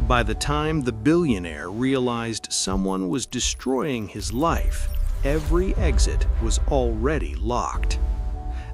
By the time the billionaire realized someone was destroying his life, every exit was already locked.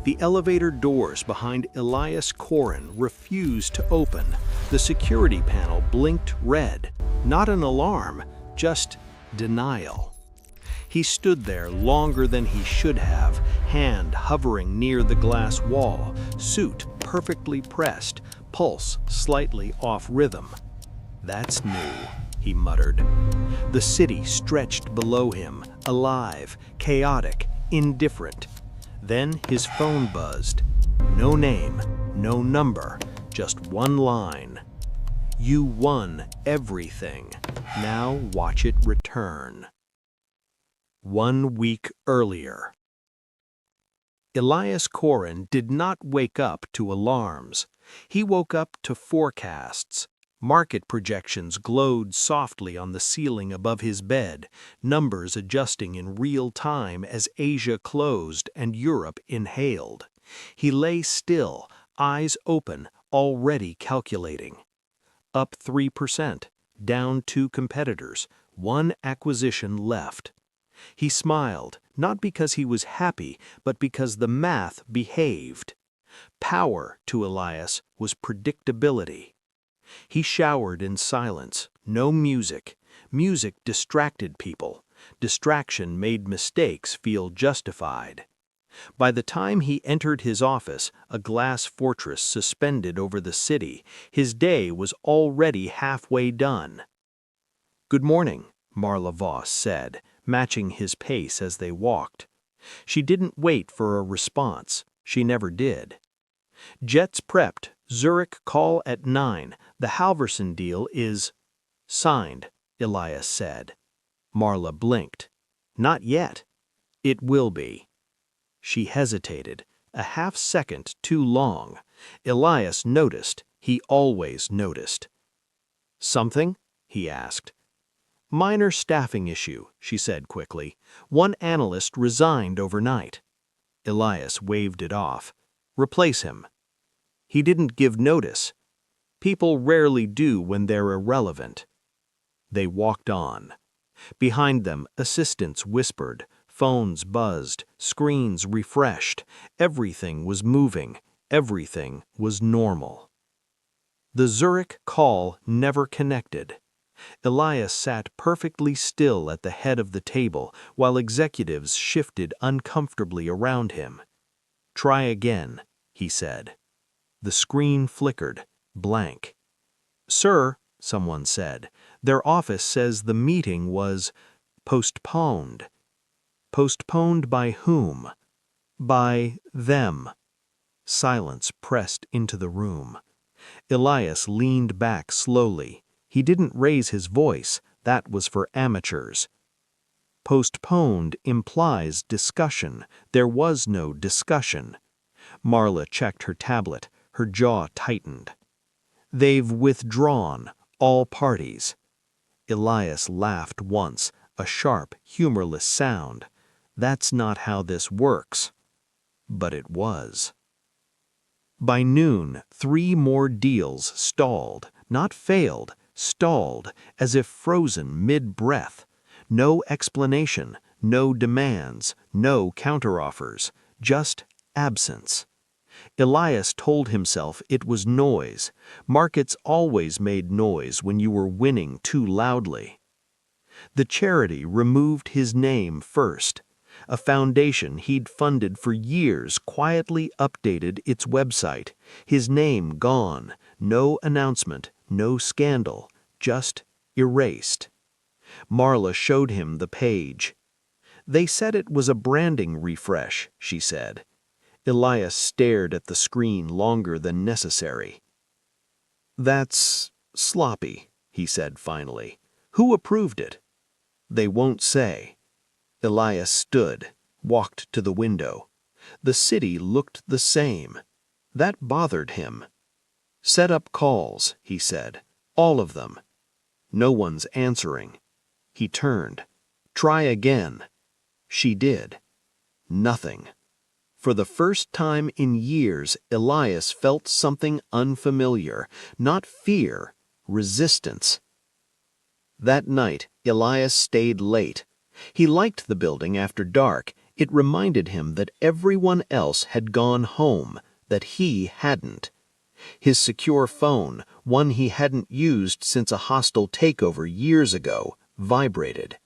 The elevator doors behind Elias Korrin refused to open. The security panel blinked red. Not an alarm, just denial. He stood there longer than he should have, hand hovering near the glass wall, suit perfectly pressed, pulse slightly off rhythm. "That's new," he muttered. The city stretched below him, alive, chaotic, indifferent. Then his phone buzzed. No name, no number, just one line. "You won everything. Now watch it return." 1 week earlier. Elias Korrin did not wake up to alarms. He woke up to forecasts. Market projections glowed softly on the ceiling above his bed, numbers adjusting in real time as Asia closed and Europe inhaled. He lay still, eyes open, already calculating. Up 3%, down 2 competitors, 1 acquisition left. He smiled, not because he was happy, but because the math behaved. Power, to Elias, was predictability. He showered in silence, no music. Music distracted people. Distraction made mistakes feel justified. By the time he entered his office, a glass fortress suspended over the city, his day was already halfway done. "Good morning," Marla Voss said, matching his pace as they walked. She didn't wait for a response. She never did. "Jets prepped. Zurich call at 9. The Halverson deal is signed," Elias said. Marla blinked. "Not yet." "It will be." She hesitated, a half second too long. Elias noticed. He always noticed. "Something?" he asked. "Minor staffing issue," she said quickly. "One analyst resigned overnight." Elias waved it off. "Replace him." He didn't give notice. People rarely do when they're irrelevant. They walked on. Behind them, assistants whispered, phones buzzed, screens refreshed. Everything was moving. Everything was normal. The Zurich call never connected. Elias sat perfectly still at the head of the table while executives shifted uncomfortably around him. "Try again," he said. The screen flickered, blank. "Sir," someone said, "their office says the meeting was postponed." Postponed by whom? By them. Silence pressed into the room. Elias leaned back slowly. He didn't raise his voice. That was for amateurs. Postponed implies discussion. There was no discussion. Marla checked her tablet. Her jaw tightened. "They've withdrawn, all parties." Elias laughed once, a sharp, humorless sound. "That's not how this works." But it was. By noon, 3 more deals stalled, not failed, stalled, as if frozen mid-breath. No explanation, no demands, no counteroffers, just absence. Elias told himself it was noise. Markets always made noise when you were winning too loudly. The charity removed his name first. A foundation he'd funded for years quietly updated its website. His name gone. No announcement, no scandal, just erased. Marla showed him the page. "They said it was a branding refresh," she said. Elias stared at the screen longer than necessary. "That's sloppy," he said finally. "Who approved it?" "They won't say." Elias stood, walked to the window. The city looked the same. That bothered him. "Set up calls," he said. "All of them." No one's answering. He turned. "Try again." She did. Nothing. For the first time in years, Elias felt something unfamiliar, not fear, resistance. That night, Elias stayed late. He liked the building after dark. It reminded him that everyone else had gone home, that he hadn't. His secure phone, one he hadn't used since a hostile takeover years ago, vibrated.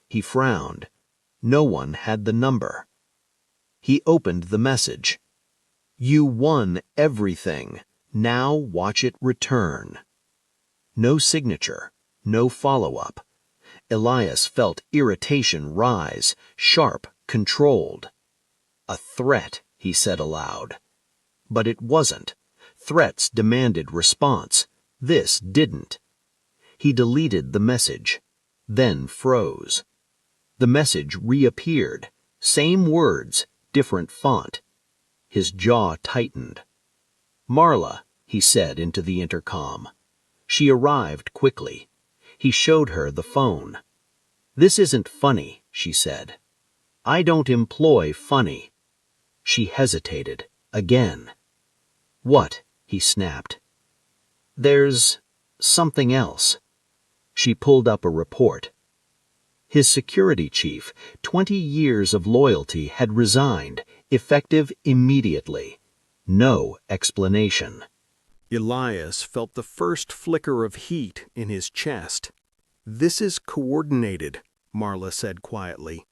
He frowned. No one had the number. He opened the message. "You won everything. Now watch it return." No signature, no follow-up. Elias felt irritation rise, sharp, controlled. "A threat," he said aloud. But it wasn't. Threats demanded response. This didn't. He deleted the message, then froze. The message reappeared. Same words, different font. His jaw tightened. "Marla," he said into the intercom. She arrived quickly. He showed her the phone. "This isn't funny," she said. "I don't employ funny." She hesitated, again. "What?" he snapped. "There's something else." She pulled up a report. His security chief, 20 years of loyalty, had resigned, effective immediately. No explanation. Elias felt the first flicker of heat in his chest. "This is coordinated," Marla said quietly.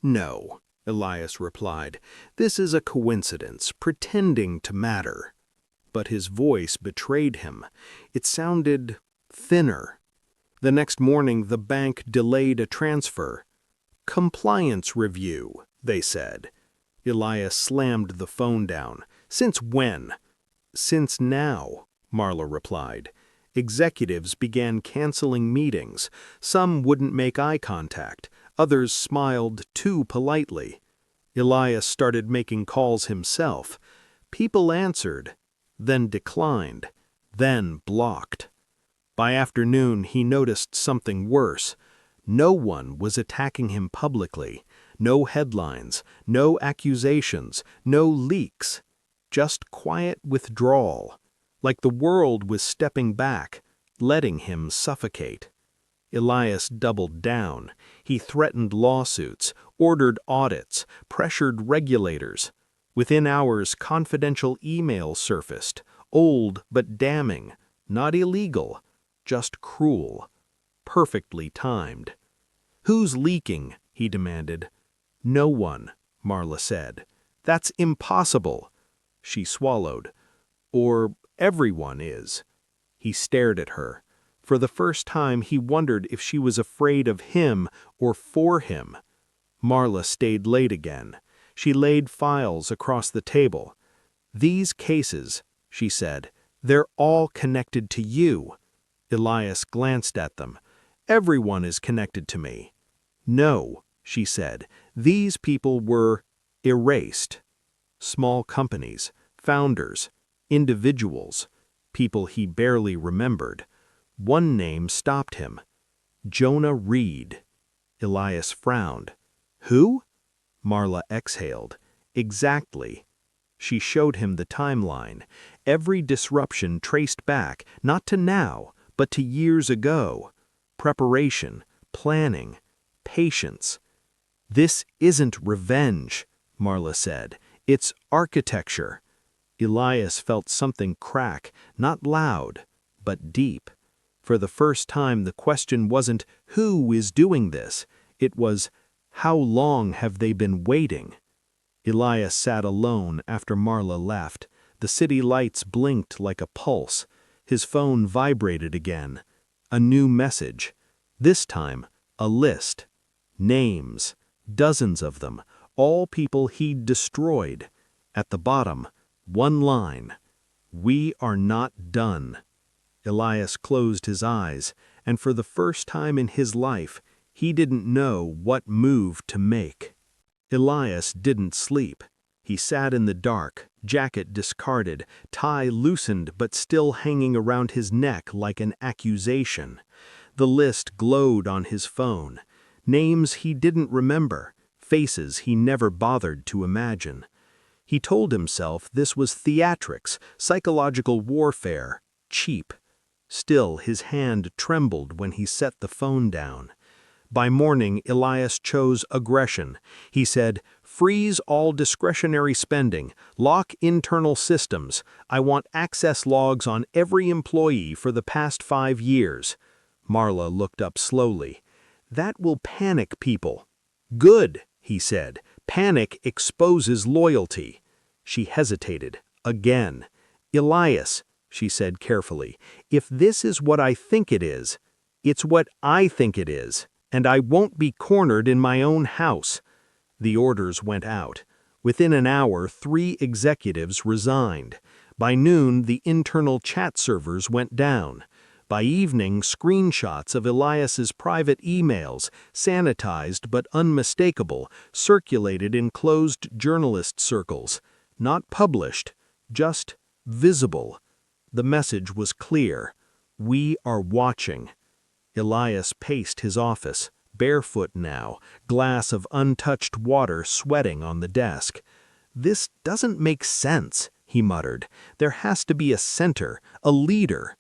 "No," Elias replied. "This is a coincidence, pretending to matter." But his voice betrayed him. It sounded thinner. The next morning, the bank delayed a transfer. "Compliance review," they said. Elias slammed the phone down. "Since when?" "Since now," Marla replied. Executives began canceling meetings. Some wouldn't make eye contact. Others smiled too politely. Elias started making calls himself. People answered, then declined, then blocked. By afternoon, he noticed something worse. No one was attacking him publicly. No headlines, no accusations, no leaks. Just quiet withdrawal, like the world was stepping back, letting him suffocate. Elias doubled down. He threatened lawsuits, ordered audits, pressured regulators. Within hours, confidential emails surfaced, old but damning, not illegal, just cruel, perfectly timed. "Who's leaking?" he demanded. "No one," Marla said. "That's impossible." She swallowed. "Or everyone is." He stared at her. For the first time, he wondered if she was afraid of him or for him. Marla stayed late again. She laid files across the table. "These cases," she said, "they're all connected to you." Elias glanced at them. "Everyone is connected to me." "No," she said, "these people were erased." Small companies, founders, individuals, people he barely remembered. One name stopped him. Jonah Reed. Elias frowned. "Who?" Marla exhaled. "Exactly." She showed him the timeline. Every disruption traced back, not to now, but to years ago. Preparation, planning, patience. "This isn't revenge," Marla said. "It's architecture." Elias felt something crack, not loud, but deep. For the first time, the question wasn't, "Who is doing this?" It was, "How long have they been waiting?" Elias sat alone after Marla left. The city lights blinked like a pulse. His phone vibrated again. A new message. This time, a list. Names. Dozens of them. All people he'd destroyed. At the bottom, one line. "We are not done." Elias closed his eyes, and for the first time in his life, he didn't know what move to make. Elias didn't sleep. He sat in the dark, jacket discarded, tie loosened but still hanging around his neck like an accusation. The list glowed on his phone. Names he didn't remember, faces he never bothered to imagine. He told himself this was theatrics, psychological warfare, cheap. Still, his hand trembled when he set the phone down. By morning, Elias chose aggression. He said, "Freeze all discretionary spending, lock internal systems. I want access logs on every employee for the past 5 years." Marla looked up slowly. "That will panic people." "Good," he said. "Panic exposes loyalty." She hesitated. Again. "Elias," she said carefully, "if this is what I think it is, it's what I think it is, and I won't be cornered in my own house." The orders went out. Within an hour, 3 executives resigned. By noon, the internal chat servers went down. By evening, screenshots of Elias's private emails, sanitized but unmistakable, circulated in closed journalist circles. Not published, just visible. The message was clear. "We are watching." Elias paced his office, barefoot now, glass of untouched water sweating on the desk. "This doesn't make sense," he muttered. "There has to be a center, a leader."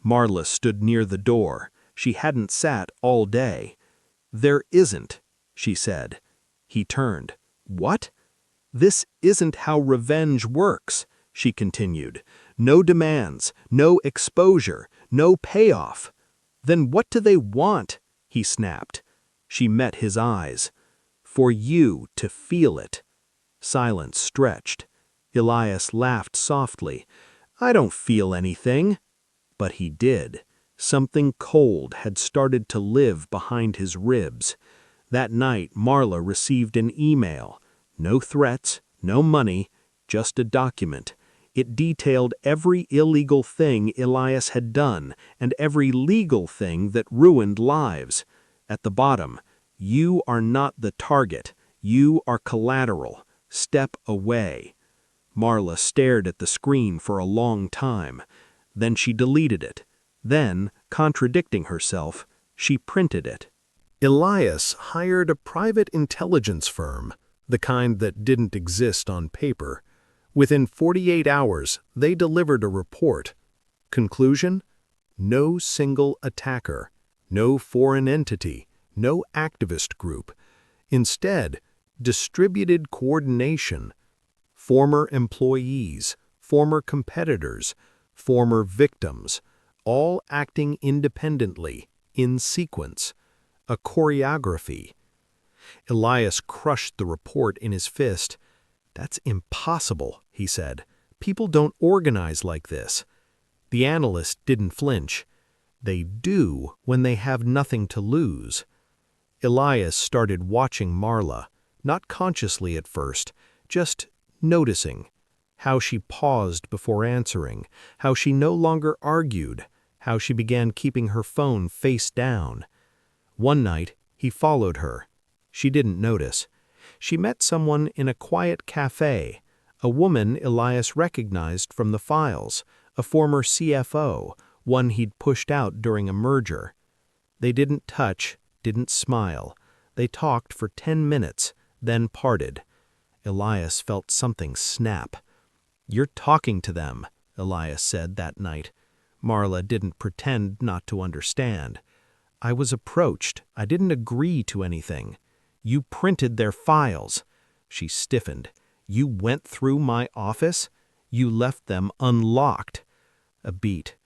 Marla stood near the door. She hadn't sat all day. "There isn't," she said. He turned. "What?" "This isn't how revenge works," she continued. "No demands, no exposure, no payoff." "Then what do they want?" he snapped. She met his eyes. "For you to feel it." Silence stretched. Elias laughed softly. "I don't feel anything." But he did. Something cold had started to live behind his ribs. That night, Marla received an email. No threats, no money, just a document. It detailed every illegal thing Elias had done and every legal thing that ruined lives. At the bottom, "You are not the target. You are collateral. Step away." Marla stared at the screen for a long time. Then she deleted it. Then, contradicting herself, she printed it. Elias hired a private intelligence firm, the kind that didn't exist on paper. Within 48 hours, they delivered a report. Conclusion? No single attacker, no foreign entity, no activist group. Instead, distributed coordination. Former employees, former competitors, former victims, all acting independently, in sequence. A choreography. Elias crushed the report in his fist. "That's impossible," he said. "People don't organize like this." The analyst didn't flinch. "They do when they have nothing to lose." Elias started watching Marla, not consciously at first, just noticing. How she paused before answering, how she no longer argued, how she began keeping her phone face down. One night, he followed her. She didn't notice. She met someone in a quiet cafe, a woman Elias recognized from the files, a former CFO, one he'd pushed out during a merger. They didn't touch, didn't smile. They talked for 10 minutes, then parted. Elias felt something snap. "You're talking to them," Elias said that night. Marla didn't pretend not to understand. "I was approached. I didn't agree to anything." "You printed their files." She stiffened. "You went through my office? You left them unlocked." A beat.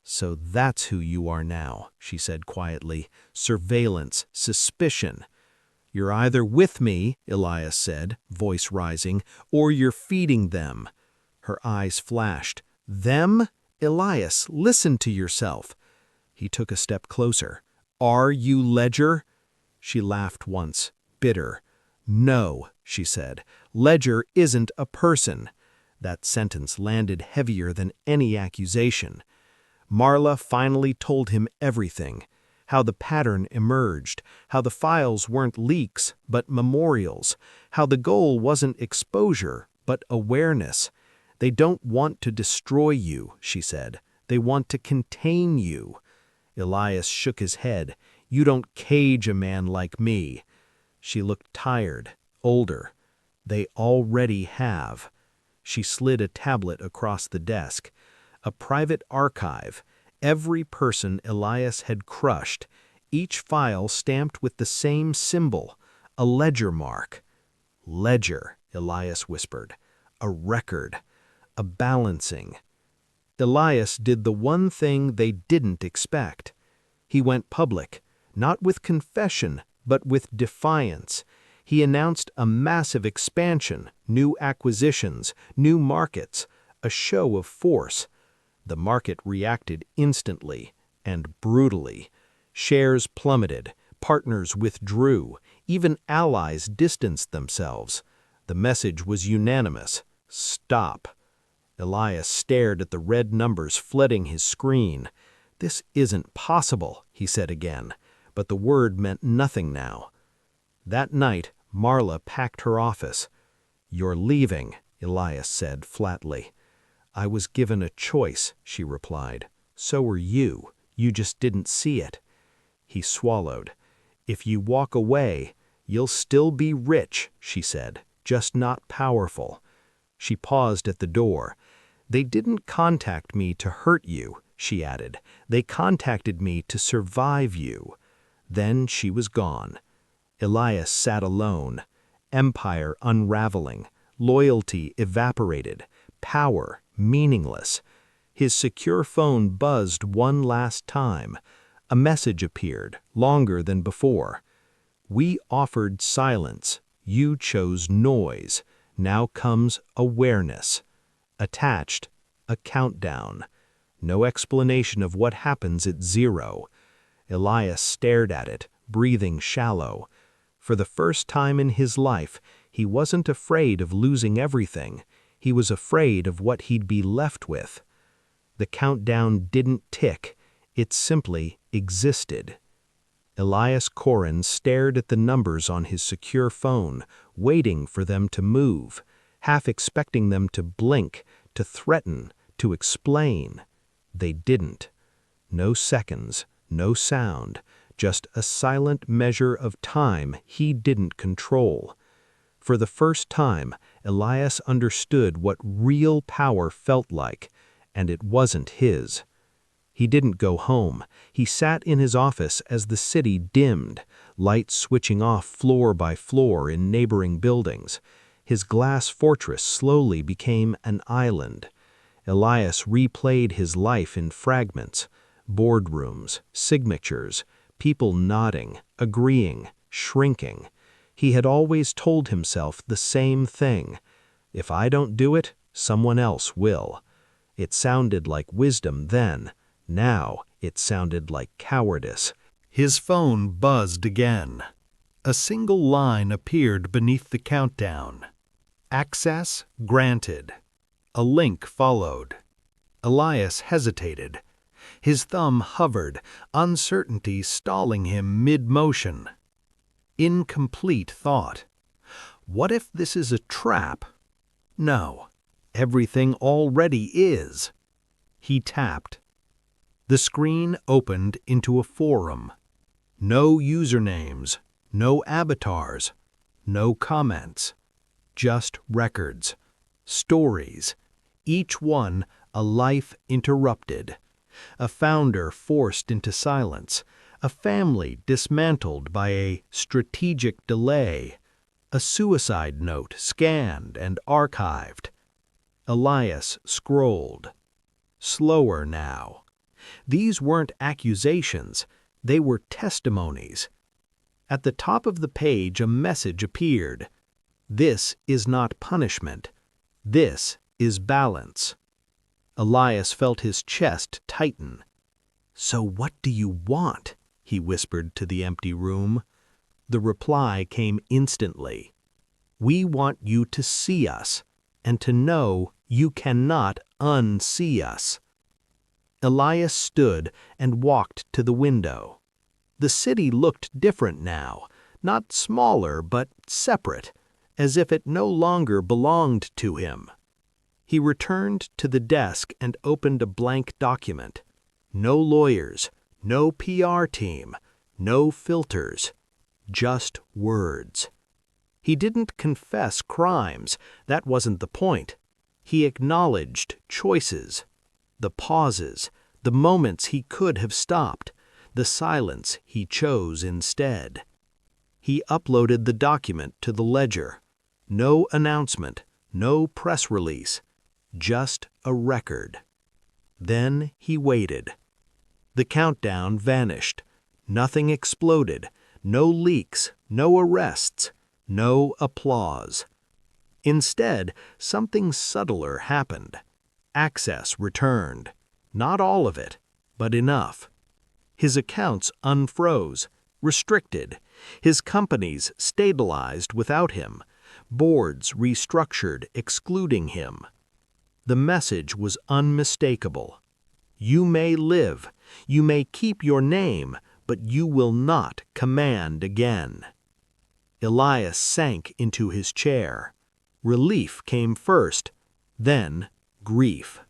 "So that's who you are now," she said quietly. "Surveillance, suspicion." "You're either with me," Elias said, voice rising, "or you're feeding them." Her eyes flashed. "Them? Elias, listen to yourself." He took a step closer. "Are you Ledger?" She laughed once, bitter. "No," she said. "Ledger isn't a person." That sentence landed heavier than any accusation. Marla finally told him everything. How the pattern emerged, how the files weren't leaks, but memorials, how the goal wasn't exposure, but awareness. "They don't want to destroy you," she said. "They want to contain you." Elias shook his head. "You don't cage a man like me." She looked tired, older. "They already have." She slid a tablet across the desk. "A private archive. Every person Elias had crushed, each file stamped with the same symbol, a ledger mark. Ledger, Elias whispered. A record. A balancing. Elias did the one thing they didn't expect. He went public, not with confession, but with defiance. He announced a massive expansion, new acquisitions, new markets, a show of force. The market reacted instantly and brutally. Shares plummeted, partners withdrew, even allies distanced themselves. The message was unanimous: stop. Elias stared at the red numbers flooding his screen. "This isn't possible," he said again, but the word meant nothing now. That night, Marla packed her office. "You're leaving," Elias said flatly. "I was given a choice," she replied. "So were you. You just didn't see it." He swallowed. "If you walk away, you'll still be rich," she said, "just not powerful." She paused at the door. "They didn't contact me to hurt you," she added. "They contacted me to survive you." Then she was gone. Elias sat alone. Empire unraveling. Loyalty evaporated. Power meaningless. His secure phone buzzed one last time. A message appeared, longer than before. "We offered silence. You chose noise. Now comes awareness." Attached, a countdown. No explanation of what happens at 0. Elias stared at it, breathing shallow. For the first time in his life, he wasn't afraid of losing everything. He was afraid of what he'd be left with. The countdown didn't tick. It simply existed. Elias Korrin stared at the numbers on his secure phone, waiting for them to move, half expecting them to blink, to threaten, to explain. They didn't. No seconds, no sound, just a silent measure of time he didn't control. For the first time, Elias understood what real power felt like, and it wasn't his. He didn't go home. He sat in his office as the city dimmed, lights switching off floor by floor in neighboring buildings. His glass fortress slowly became an island. Elias replayed his life in fragments: boardrooms, signatures, people nodding, agreeing, shrinking. He had always told himself the same thing: if I don't do it, someone else will. It sounded like wisdom then. Now it sounded like cowardice. His phone buzzed again. A single line appeared beneath the countdown. "Access granted." A link followed. Elias hesitated. His thumb hovered, uncertainty stalling him mid-motion. Incomplete thought. What if this is a trap? No, everything already is. He tapped. The screen opened into a forum. No usernames, no avatars, no comments. Just records, stories, each one a life interrupted. A founder forced into silence, a family dismantled by a strategic delay, a suicide note scanned and archived. Elias scrolled. Slower now. These weren't accusations, they were testimonies. At the top of the page a message appeared. This is not punishment. This is balance. Elias felt his chest tighten. "So what do you want?" he whispered to the empty room. The reply came instantly. "We want you to see us, and to know you cannot unsee us." Elias stood and walked to the window. The city looked different now, not smaller but separate, as if it no longer belonged to him. He returned to the desk and opened a blank document. No lawyers, no PR team, no filters, just words. He didn't confess crimes, that wasn't the point. He acknowledged choices, the pauses, The moments he could have stopped, the silence he chose instead. He uploaded the document to the ledger. No announcement, no press release, just a record. Then he waited. The countdown vanished. Nothing exploded, no leaks, no arrests, no applause. Instead, something subtler happened. Access returned. Not all of it, but enough. His accounts unfroze, restricted. His companies stabilized without him. Boards restructured, excluding him. The message was unmistakable. You may live, you may keep your name, but you will not command again. Elias sank into his chair. Relief came first, then grief.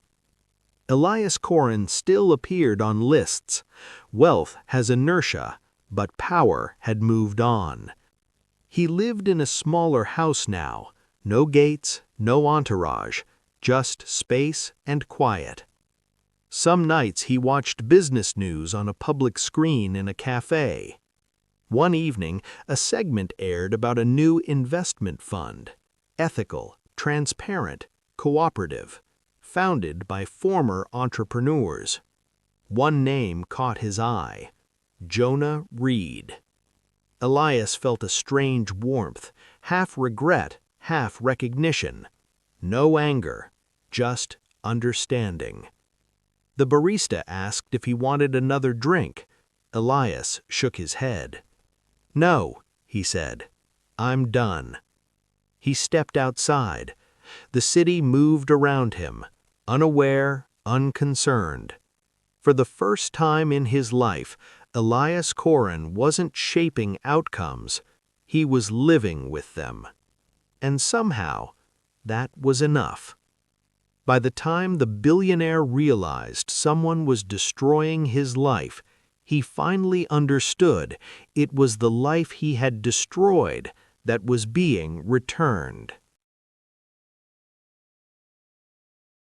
Elias Korrin still appeared on lists. Wealth has inertia, but power had moved on. He lived in a smaller house now, no gates, no entourage, just space and quiet. Some nights he watched business news on a public screen in a cafe. One evening, a segment aired about a new investment fund, ethical, transparent, cooperative, founded by former entrepreneurs. One name caught his eye: Jonah Reed. Elias felt a strange warmth, half regret, half recognition. No anger, just understanding. The barista asked if he wanted another drink. Elias shook his head. "No," he said. "I'm done." He stepped outside. The city moved around him, unaware, unconcerned. For the first time in his life, Elias Korrin wasn't shaping outcomes. He was living with them. And somehow, that was enough. By the time the billionaire realized someone was destroying his life, he finally understood it was the life he had destroyed that was being returned.